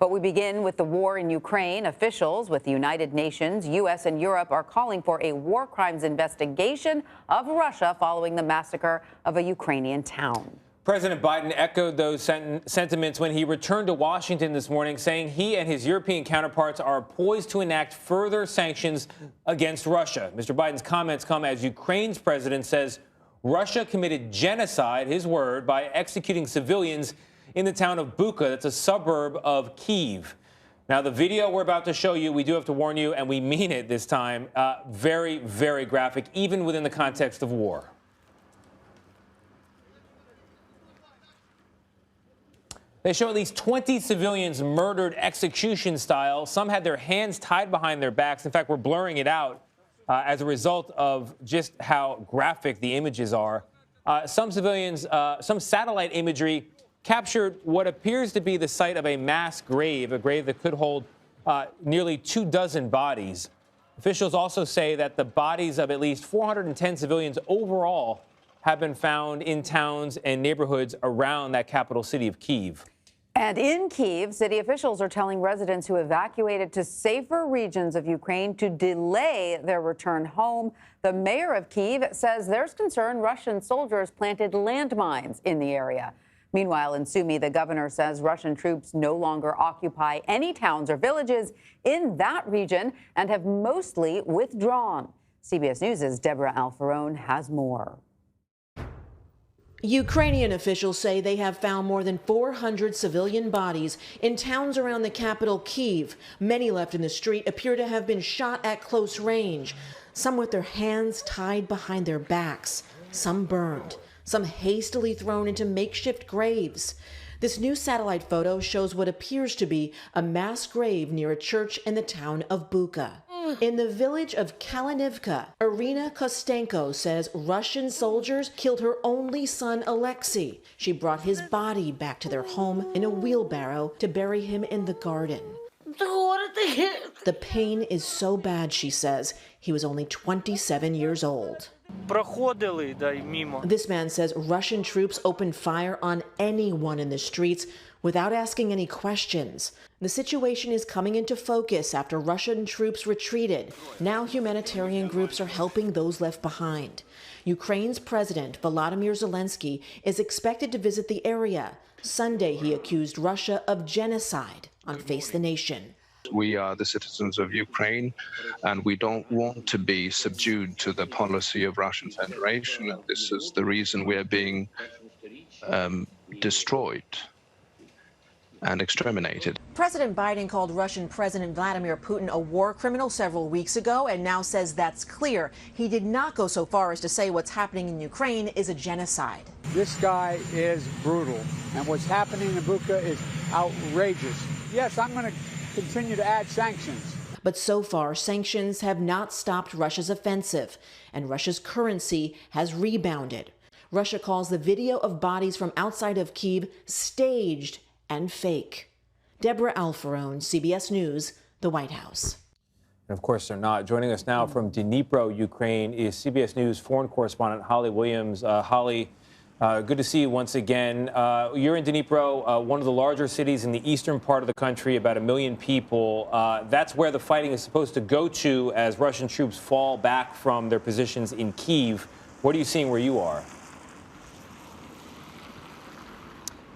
But we begin with the war in Ukraine. Officials with the United Nations, U.S. and Europe are calling for a war crimes investigation of Russia following the massacre of a Ukrainian town. President Biden echoed those sentiments when he returned to Washington this morning, saying he and his European counterparts are poised to enact further sanctions against Russia. Mr. Biden's comments come as Ukraine's president says Russia committed genocide, his word, by executing civilians in the town of Bucha. That's a suburb of Kyiv. Now, the video we're about to show you, we do have to warn you, and we mean it this time, very, very graphic, even within the context of war. They show at least 20 civilians murdered execution style. Some had their hands tied behind their backs. In fact, we're blurring it out as a result of just how graphic the images are. Some civilians, some satellite imagery captured what appears to be the site of a mass grave, a grave that could hold nearly 24 bodies. Officials also say that the bodies of at least 410 civilians overall have been found in towns and neighborhoods around that capital city of Kyiv. And in Kyiv, city officials are telling residents who evacuated to safer regions of Ukraine to delay their return home. The mayor of Kyiv says there's concern Russian soldiers planted landmines in the area. Meanwhile, in Sumy, the governor says Russian troops no longer occupy any towns or villages in that region and have mostly withdrawn. CBS News' Deborah Alfarone has more. Ukrainian officials say they have found more than 400 civilian bodies in towns around the capital, Kyiv. Many left in the street appear to have been shot at close range, some with their hands tied behind their backs, some burned, some hastily thrown into makeshift graves. This new satellite photo shows what appears to be a mass grave near a church in the town of Bucha. In the village of Kalinivka, Irina Kostenko says Russian soldiers killed her only son, Alexei. She brought his body back to their home in a wheelbarrow to bury him in the garden. The pain is so bad, she says. He was only 27 years old. This man says Russian troops opened fire on anyone in the streets without asking any questions. The situation is coming into focus after Russian troops retreated. Now humanitarian groups are helping those left behind. Ukraine's President Volodymyr Zelenskyy is expected to visit the area. Sunday, he accused Russia of genocide on Face the Nation. We are the citizens of Ukraine, and we don't want to be subdued to the policy of Russian Federation. And this is the reason we are being destroyed and exterminated. President Biden called Russian President Vladimir Putin a war criminal several weeks ago and now says that's clear. He did not go so far as to say what's happening in Ukraine is a genocide. This guy is brutal, and what's happening in Bucha is outrageous. Yes, I'm going to continue to add sanctions. But so far, sanctions have not stopped Russia's offensive, and Russia's currency has rebounded. Russia calls the video of bodies from outside of Kyiv staged and fake. Deborah Alfarone, CBS News, the White House. And of course, they're not. Joining us now from Dnipro, Ukraine, is CBS News foreign correspondent Holly Williams. Holly, good to see you once again. You're in Dnipro, one of the larger cities in the eastern part of the country, about 1 million people. That's where the fighting is supposed to go to as Russian troops fall back from their positions in Kyiv. What are you seeing where you are?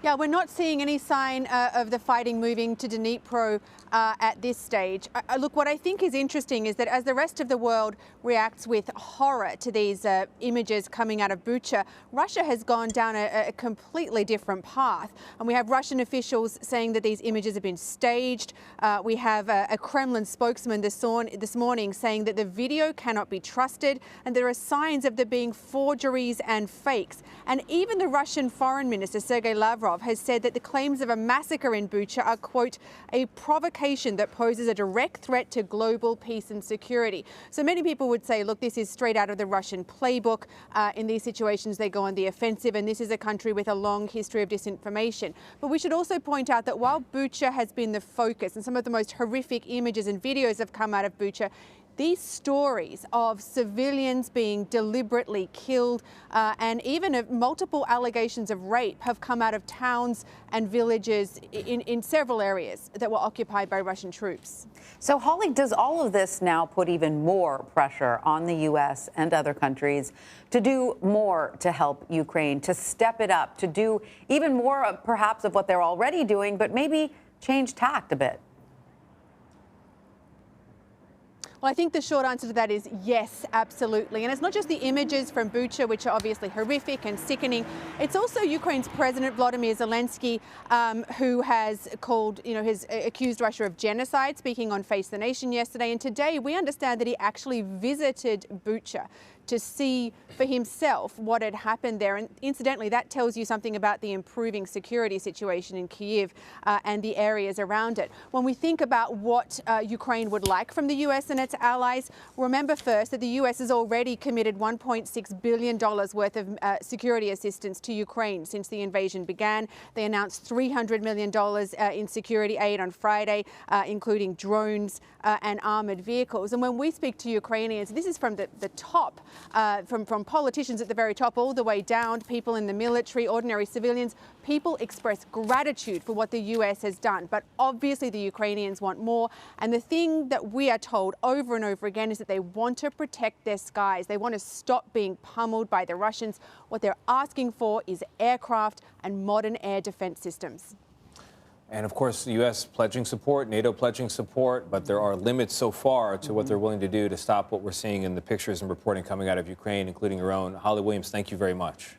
Yeah, we're not seeing any sign of the fighting moving to Dnipro at this stage. Look, what I think is interesting is that as the rest of the world reacts with horror to these images coming out of Bucha, Russia has gone down a completely different path. And we have Russian officials saying that these images have been staged. We have a Kremlin spokesman this morning saying that the video cannot be trusted and there are signs of there being forgeries and fakes. And even the Russian Foreign Minister, Sergei Lavrov, has said that the claims of a massacre in Bucha are, quote, a provocation that poses a direct threat to global peace and security. So many people would say, look, this is straight out of the Russian playbook. In these situations, they go on the offensive, and this is a country with a long history of disinformation. But we should also point out that while Bucha has been the focus and some of the most horrific images and videos have come out of Bucha, these stories of civilians being deliberately killed and even of multiple allegations of rape have come out of towns and villages in several areas that were occupied by Russian troops. So, Holly, does all of this now put even more pressure on the U.S. and other countries to do more to help Ukraine, to step it up, to do even more of, perhaps, of what they're already doing, but maybe change tact a bit? Well, I think the short answer to that is yes, absolutely. And it's not just the images from Bucha, which are obviously horrific and sickening. It's also Ukraine's President Volodymyr Zelenskyy, who has called, has accused Russia of genocide, speaking on Face the Nation yesterday. And today we understand that he actually visited Bucha to see for himself what had happened there. And incidentally, that tells you something about the improving security situation in Kyiv and the areas around it. When we think about what Ukraine would like from the US and its allies, remember first that the US has already committed $1.6 billion worth of security assistance to Ukraine since the invasion began. They announced $300 million in security aid on Friday, including drones and armored vehicles. And when we speak to Ukrainians, this is from the top, from politicians at the very top all the way down, people in the military, ordinary civilians. People express gratitude for what the US has done, but obviously the Ukrainians want more. And the thing that we are told over and over again is that they want to protect their skies. They want to stop being pummeled by the Russians. What they're asking for is aircraft and modern air defense systems. And of course, the U.S. pledging support, NATO pledging support, but there are limits so far to what they're willing to do to stop what we're seeing in the pictures and reporting coming out of Ukraine, including your own. Holly Williams, thank you very much.